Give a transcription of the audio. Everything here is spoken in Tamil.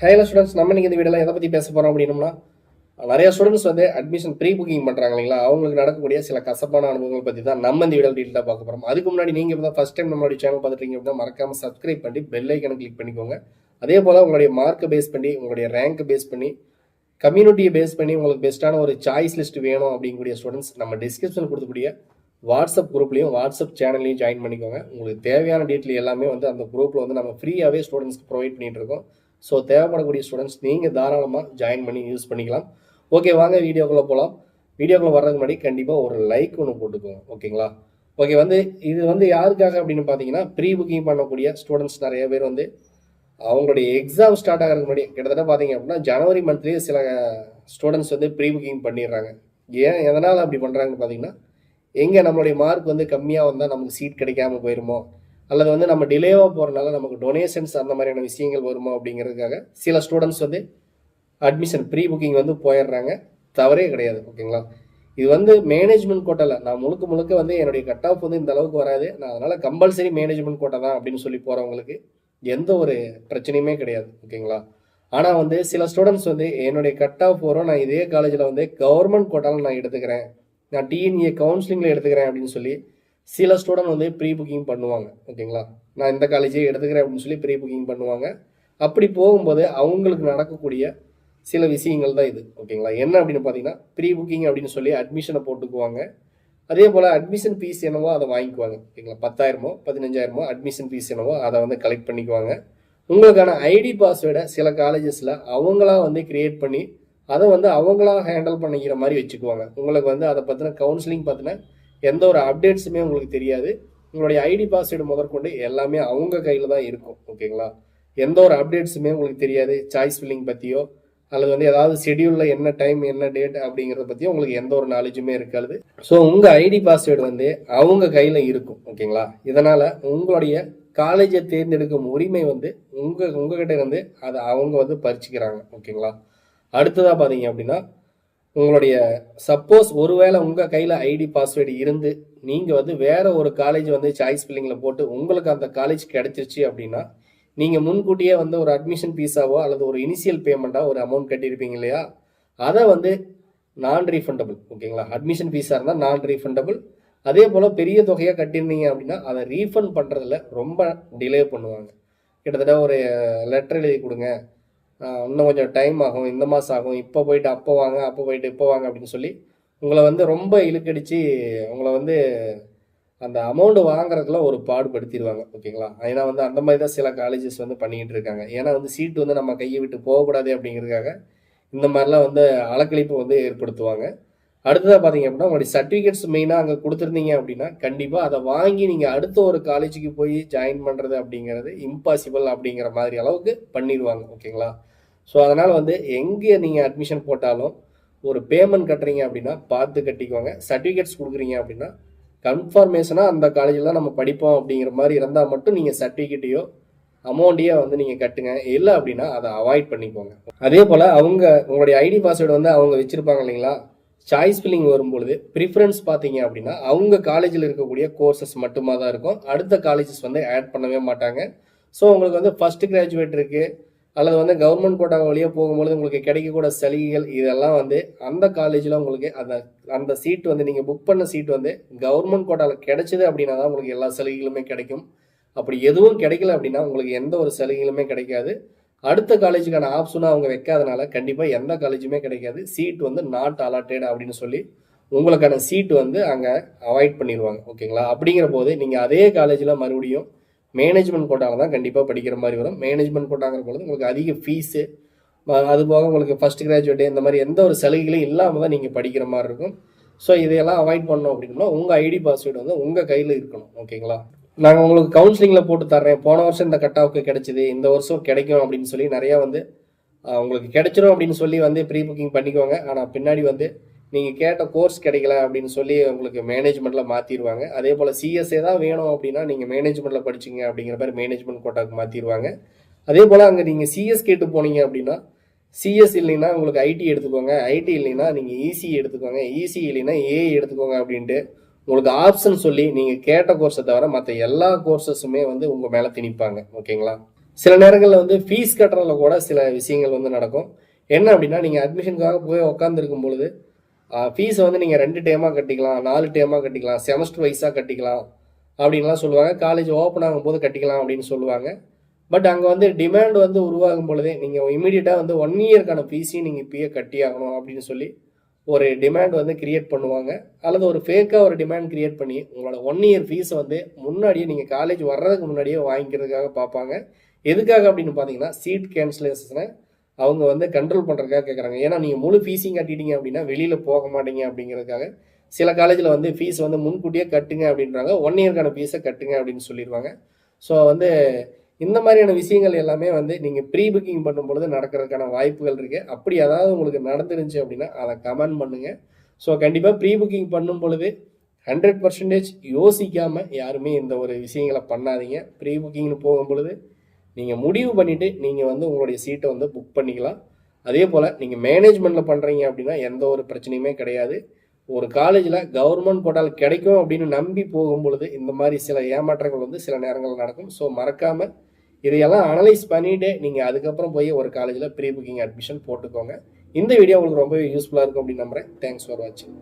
ஹலோ ஸ்டூடெண்ட்ஸ், நம்ம இன்னைக்கு இந்த வீடியோவில் எதை பற்றி பேச போகிறோம் அப்படின்னோம்னா, நிறைய ஸ்டூடெண்ட்ஸ் வந்து அட்மிஷன் ப்ரீ புக்கிங் பண்ணுறாங்க இல்லைங்களா, அவங்களுக்கு நடக்கக்கூடிய சில கசப்பான அனுபவங்கள் பற்றி தான் நம்ம இந்த வீடியோ டீட்டெயிலாக பார்க்க போகிறோம். அதுக்கு முன்னாடி நீங்கள் இப்போ தான் ஃபஸ்ட் டைம் நம்மளுடைய சேனல் பார்த்துட்டீங்க அப்படின்னா மறக்காமல் சப்ஸ்கிரைப் பண்ணி பெல் ஐக்கனை கிளிக் பண்ணிக்கோங்க. அதே போல் உங்களுடைய மார்க்கை பேஸ் பண்ணி, உங்களுடைய ரேங்க்கை பேஸ் பண்ணி, கம்யூனிட்டியை பேஸ் பண்ணி உங்களுக்கு பெஸ்ட்டான ஒரு சாய்ஸ் லிஸ்ட் வேணும் அப்படிங்கக்கூடிய ஸ்டூடெண்ட்ஸ் நம்ம டிஸ்கிரிப்ஷனில் கொடுக்கக்கூடிய வாட்ஸ்அப் குரூப்லையும் வாட்ஸ்அப் சேனல்லையும் ஜாயின் பண்ணிக்கோங்க. உங்களுக்கு தேவையான டீட்டெயில் எல்லாமே வந்து அந்த குரூப்பில் வந்து நம்ம ஃப்ரீயாகவே ஸ்டூடெண்ட்ஸ்க்கு ப்ரொவைட் பண்ணிகிட்டு இருக்கோம். ஸோ தேவைப்படக்கூடிய ஸ்டூடெண்ட்ஸ் நீங்கள் தாராளமாக ஜாயின் பண்ணி யூஸ் பண்ணிக்கலாம். ஓகே, வாங்க வீடியோக்குள்ளே போகலாம். வீடியோக்குள்ளே வர்றதுக்கு முன்னாடி கண்டிப்பாக ஒரு லைக் ஒன்று போட்டுக்கோங்க, ஓகேங்களா? ஓகே, இது வந்து யாருக்காக அப்படின்னு பார்த்தீங்கன்னா, ப்ரீ புக்கிங் பண்ணக்கூடிய ஸ்டூடெண்ட்ஸ் நிறைய பேர் வந்து அவங்களுடைய எக்ஸாம் ஸ்டார்ட் ஆகிறதுக்கு முன்னாடி கிட்டத்தட்ட பார்த்தீங்க அப்படின்னா ஜனவரி மந்த்லேயே சில ஸ்டூடெண்ட்ஸ் வந்து ப்ரீ புக்கிங் பண்ணிடுறாங்க. எதனால் அப்படி பண்ணுறாங்கன்னு பார்த்தீங்கன்னா, எங்கே நம்மளுடைய மார்க் வந்து கம்மியாக வந்தால் நமக்கு சீட் கிடைக்காம போயிருமோ, அல்லது வந்து நம்ம டிலேவாக போகிறனால நமக்கு டொனேஷன்ஸ் அந்த மாதிரியான விஷயங்கள் வருமோ அப்படிங்கிறதுக்காக சில ஸ்டூடெண்ட்ஸ் வந்து அட்மிஷன் ப்ரீ புக்கிங் வந்து போயிடுறாங்க. தவறே கிடையாது, ஓகேங்களா? இது வந்து மேனேஜ்மெண்ட் கோட்டாவில் நான் முழுக்க வந்து என்னுடைய கட் ஆஃப் வந்து இந்த அளவுக்கு வராது, நான் அதனால் கம்பல்சரி மேனேஜ்மெண்ட் கோட்டா தான் அப்படின்னு சொல்லி போகிறவங்களுக்கு எந்த ஒரு பிரச்சனையுமே கிடையாது, ஓகேங்களா? ஆனால் வந்து சில ஸ்டூடெண்ட்ஸ் வந்து என்னுடைய கட் ஆஃப் வரும், நான் இதே காலேஜில் வந்து கவர்மெண்ட் கோட்டாவில் நான் எடுத்துக்கிறேன், நான் டிஎன்ஏ கவுன்சிலிங்கில் எடுத்துக்கிறேன் அப்படின்னு சொல்லி சில ஸ்டூடெண்ட் வந்து ப்ரீ புக்கிங் பண்ணுவாங்க, ஓகேங்களா? நான் இந்த காலேஜே எடுத்துக்கிறேன் அப்படின்னு சொல்லி ப்ரீ புக்கிங் பண்ணுவாங்க. அப்படி போகும்போது அவங்களுக்கு நடக்கக்கூடிய சில விஷயங்கள் தான் இது, ஓகேங்களா? என்ன அப்படின்னு பார்த்தீங்கன்னா, ப்ரீ புக்கிங் அப்படின்னு சொல்லி அட்மிஷனை போட்டுக்குவாங்க. அதே போல் அட்மிஷன் ஃபீஸ் என்னவோ அதை வாங்கிக்குவாங்க, ஓகேங்களா? 10,000மோ 15,000மோ அட்மிஷன் ஃபீஸ் என்னவோ அதை வந்து கலெக்ட் பண்ணிக்குவாங்க. உங்களுக்கான ஐடி பாஸ்வேர்டை சில காலேஜஸில் அவங்களா வந்து கிரியேட் பண்ணி அதை வந்து அவங்களா ஹேண்டில் பண்ணிக்கிற மாதிரி வச்சுக்குவாங்க. உங்களுக்கு வந்து அதை பற்றின கவுன்சிலிங் பற்றின எந்த ஒரு அப்டேட்ஸுமே உங்களுக்கு தெரியாது. உங்களுடைய ஐடி பாஸ்வேர்டு முதற்கொண்டு எல்லாமே அவங்க கையில் தான் இருக்கும், ஓகேங்களா? எந்த ஒரு அப்டேட்ஸுமே உங்களுக்கு தெரியாது. சாய்ஸ் ஃபில்லிங் பற்றியோ அல்லது வந்து ஏதாவது ஷெடியூலில் என்ன டைம் என்ன டேட் அப்படிங்கிறத பற்றியோ உங்களுக்கு எந்த ஒரு நாலேஜுமே இருக்காது. ஸோ உங்கள் ஐடி பாஸ்வேர்டு வந்து அவங்க கையில் இருக்கும், ஓகேங்களா? இதனால் உங்களுடைய காலேஜை தேர்ந்தெடுக்கும் உரிமை வந்து உங்ககிட்ட இருந்து அதை அவங்க வந்து பறிச்சுக்கிறாங்க, ஓகேங்களா? அடுத்ததாக பார்த்தீங்க அப்படின்னா, உங்களுடைய சப்போஸ் ஒருவேளை உங்கள் கையில் ஐடி பாஸ்வேர்டு இருந்து நீங்கள் வந்து வேற ஒரு காலேஜ் வந்து சாய்ஸ் ஃபில்லிங்கில் போட்டு உங்களுக்கு அந்த காலேஜ் கிடைச்சிருச்சு அப்படின்னா, நீங்கள் முன்கூட்டியே வந்து ஒரு அட்மிஷன் ஃபீஸாவோ அல்லது ஒரு இனிஷியல் பேமெண்ட்டாக ஒரு அமௌண்ட் கட்டியிருப்பீங்க இல்லையா, அதை வந்து நான் ரீஃபண்டபிள், ஓகேங்களா? அட்மிஷன் ஃபீஸாக இருந்தால் நான் ரீஃபண்டபிள். அதே போல் பெரிய தொகையாக கட்டியிருந்தீங்க அப்படின்னா அதை ரீஃபண்ட் பண்ணுறதுல ரொம்ப டிலே பண்ணுவாங்க. கிட்டத்தட்ட ஒரு லெட்டர் எழுதி கொடுங்க, இன்னும் கொஞ்சம் டைம் ஆகும், இந்த மாதம் ஆகும், இப்போ போயிட்டு அப்போ வாங்க, அப்போ போயிட்டு இப்போ வாங்க அப்படின்னு சொல்லி உங்களை வந்து ரொம்ப இழுக்கடிச்சு உங்களை வந்து அந்த அமௌண்ட் வாங்குறதுக்குள்ள ஒரு பாடுபடுத்திடுவாங்க, ஓகேங்களா? ஏன்னா வந்து அந்த மாதிரி தான் சில காலேஜஸ் வந்து பண்ணிக்கிட்டு இருக்காங்க. ஏன்னா வந்து சீட்டு வந்து நம்ம கையை விட்டு போகக்கூடாது அப்படிங்கிறதுக்காக இந்த மாதிரிலாம் வந்து அலக்கழிப்பு வந்து ஏற்படுத்துவாங்க. அடுத்ததாக பார்த்தீங்க அப்படின்னா, உங்களுடைய சர்டிஃபிகேட்ஸ் மெயினாக அங்கே கொடுத்துருந்தீங்க அப்படின்னா கண்டிப்பாக அதை வாங்கி நீங்கள் அடுத்த ஒரு காலேஜுக்கு போய் ஜாயின் பண்ணுறது அப்படிங்கிறது இம்பாசிபிள் அப்படிங்கிற மாதிரி அளவுக்கு பண்ணிடுவாங்க, ஓகேங்களா? ஸோ அதனால் வந்து எங்கே நீங்கள் அட்மிஷன் போட்டாலும் ஒரு பேமெண்ட் கட்டுறீங்க அப்படின்னா பார்த்து கட்டிக்குவாங்க. சர்டிஃபிகேட்ஸ் கொடுக்குறீங்க அப்படின்னா கன்ஃபர்மேஷனாக அந்த காலேஜில் நம்ம படிப்போம் அப்படிங்கிற மாதிரி இருந்தால் மட்டும் நீங்கள் சர்டிஃபிகேட்டையோ அமௌண்ட்டையோ வந்து நீங்கள் கட்டுங்க. இல்லை அப்படின்னா அதை அவாய்ட் பண்ணிக்கோங்க. அதே போல் உங்களுடைய ஐடி பாஸ்வேர்டு வந்து அவங்க வச்சுருப்பாங்க இல்லைங்களா, சாய்ஸ் ஃபில்லிங் வரும்பொழுது ப்ரிஃபரன்ஸ் பார்த்தீங்க அப்படின்னா அவங்க காலேஜில் இருக்கக்கூடிய கோர்சஸ் மட்டுமா தான் இருக்கும். அடுத்த காலேஜஸ் வந்து ஆட் பண்ணவே மாட்டாங்க. ஸோ உங்களுக்கு வந்து ஃபஸ்ட் கிராஜுவேட் இருக்குது அல்லது வந்து கவர்மெண்ட் கோட்டா வழியாக போகும்போது உங்களுக்கு கிடைக்கக்கூடிய சலுகைகள் இதெல்லாம் வந்து அந்த காலேஜில் உங்களுக்கு அந்த சீட் வந்து நீங்கள் புக் பண்ண சீட் வந்து கவர்மெண்ட் கோட்டாவில் கிடைச்சிது அப்படின்னா தான் உங்களுக்கு எல்லா சலுகைகளுமே கிடைக்கும். அப்படி எதுவும் கிடைக்கல அப்படின்னா உங்களுக்கு எந்த ஒரு சலுகைகளுமே கிடைக்காது. அடுத்த காலேஜுக்கான ஆப்ஷனாக அவங்க வைக்காதனால கண்டிப்பாக எந்த காலேஜுமே கிடைக்காது. சீட் வந்து நாட் அலாட்டட் அப்படின்னு சொல்லி உங்களுக்கான சீட்டு வந்து அங்கே அவாய்ட் பண்ணிடுவாங்க, ஓகேங்களா? அப்படிங்கிற போது நீங்கள் அதே காலேஜில் மறுபடியும் மேனேஜ்மெண்ட் கோட்டாவில் தான் கண்டிப்பாக படிக்கிற மாதிரி வரும். மேனேஜ்மெண்ட் கோட்டாங்கிற பொழுது உங்களுக்கு அதிக ஃபீஸு, அது போக உங்களுக்கு ஃபஸ்ட் கிராஜுவேட்டு இந்த மாதிரி எந்த ஒரு சலுகைகளும் இல்லாமல் தான் நீங்கள் படிக்கிற மாதிரி இருக்கும். ஸோ இதையெல்லாம் அவாய்ட் பண்ணோம் அப்படின்னா உங்கள் ஐடி பாஸ்வேர்டு வந்து உங்கள் கையில் இருக்கணும், ஓகேங்களா? நாங்கள் உங்களுக்கு கவுன்சிலிங்கில் போட்டு தர்றேன், போன வருஷம் இந்த கட் ஆஃப்க்கு கிடைச்சிது, இந்த வருஷம் கிடைக்கும் அப்படின்னு சொல்லி நிறையா வந்து உங்களுக்கு கிடைச்சிடும் அப்படின்னு சொல்லி வந்து ப்ரீ புக்கிங் பண்ணிக்குவாங்க. ஆனால் பின்னாடி வந்து நீங்கள் கேட்ட கோர்ஸ் கிடைக்கல அப்படின்னு சொல்லி உங்களுக்கு மேனேஜ்மெண்ட்டில் மாற்றிடுவாங்க. அதே போல் சிஎஸ்ஏ தான் வேணும் அப்படின்னா நீங்கள் மேனேஜ்மெண்ட்டில் படிச்சிங்க அப்படிங்கிற மாதிரி மேனேஜ்மெண்ட் கோட்டாவுக்கு மாற்றிடுவாங்க. அதே போல் அங்கே நீங்கள் சிஎஸ் கேட்டு போனீங்க அப்படின்னா சிஎஸ் இல்லைன்னா உங்களுக்கு ஐடி எடுத்துக்கோங்க, ஐடி இல்லைன்னா நீங்கள் இசி எடுத்துக்கோங்க, இசி இல்லைன்னா ஏஐ எடுத்துக்கோங்க அப்படின்ட்டு உங்களுக்கு ஆப்ஷன் சொல்லி நீங்கள் கேட்ட கோர்ஸை தவிர மற்ற எல்லா கோர்சஸுமே வந்து உங்கள் மேலே திணிப்பாங்க, ஓகேங்களா? சில நேரங்களில் வந்து ஃபீஸ் கட்டுறதுல கூட சில விஷயங்கள் வந்து நடக்கும். என்ன அப்படின்னா, நீங்கள் அட்மிஷனுக்காக போய் உட்காந்துருக்கும் பொழுது ஃபீஸை வந்து நீங்கள் 2 டேமாக கட்டிக்கலாம், 4 டேமாக கட்டிக்கலாம், செமஸ்டர் வைஸாக கட்டிக்கலாம் அப்படின்லாம் சொல்லுவாங்க. காலேஜ் ஓப்பன் ஆகும்போது கட்டிக்கலாம் அப்படின்னு சொல்லுவாங்க. பட் அங்கே வந்து டிமாண்ட் வந்து உருவாகும் பொழுதே நீங்கள் இமீடியட்டாக வந்து 1 இயர்க்கான ஃபீஸையும் நீங்கள் இப்பயே கட்டியாகணும் அப்படின்னு சொல்லி ஒரு டிமாண்ட் வந்து கிரியேட் பண்ணுவாங்க. அல்லது ஒரு ஃபேக்காக ஒரு டிமாண்ட் கிரியேட் பண்ணி உங்களோட 1 இயர் ஃபீஸை வந்து முன்னாடியே நீங்கள் காலேஜ் வர்றதுக்கு முன்னாடியே வாங்கிக்கிறதுக்காக பார்ப்பாங்க. எதுக்காக அப்படின்னு பார்த்தீங்கன்னா, சீட் கேன்சலேஷனை அவங்க வந்து கண்ட்ரோல் பண்ணுறதுக்காக கேட்குறாங்க. ஏன்னா நீங்கள் முழு ஃபீஸையும் கட்டிட்டீங்க அப்படின்னா வெளியில் போக மாட்டீங்க அப்படிங்கிறதுக்காக சில காலேஜில் வந்து ஃபீஸ் வந்து முன்கூட்டியே கட்டுங்க அப்படின்றாங்க. 1 இயர்க்கான ஃபீஸை கட்டுங்க அப்படின்னு சொல்லிடுவாங்க. ஸோ வந்து இந்த மாதிரியான விஷயங்கள் எல்லாமே வந்து நீங்கள் ப்ரீ புக்கிங் பண்ணும்பொழுது நடக்கிறதுக்கான வாய்ப்புகள் இருக்குது. அப்படி ஏதாவது உங்களுக்கு நடந்துருந்துச்சு அப்படின்னா அதை கமெண்ட் பண்ணுங்கள். ஸோ கண்டிப்பாக ப்ரீ புக்கிங் பண்ணும் பொழுது 100% யோசிக்காமல் யாருமே இந்த ஒரு விஷயங்களை பண்ணாதீங்க. ப்ரீ புக்கிங்னு போகும் பொழுது நீங்கள் முடிவு பண்ணிவிட்டு நீங்கள் வந்து உங்களுடைய சீட்டை வந்து புக் பண்ணிக்கலாம். அதே போல் நீங்கள் மேனேஜ்மெண்ட்டில் பண்ணுறீங்க அப்படின்னா எந்த ஒரு பிரச்சனையுமே கிடையாது. ஒரு காலேஜில் கவர்மெண்ட் கோட்டால் கிடைக்கும் அப்படின்னு நம்பி போகும் பொழுது இந்த மாதிரி சில ஏமாற்றங்கள் வந்து சில நேரங்கள் நடக்கும். ஸோ மறக்காமல் இதையெல்லாம் அனலைஸ் பண்ணிவிட்டு நீங்கள் அதுக்கப்புறம் போய் ஒரு காலேஜில் ப்ரீ புக்கிங் அட்மிஷன் போட்டுக்கோங்க. இந்த வீடியோ உங்களுக்கு ரொம்பவே யூஸ்ஃபுல்லாக இருக்கும் அப்படின்னு நம்புகிறேன். தேங்க்ஸ் ஃபார் வாட்சிங்.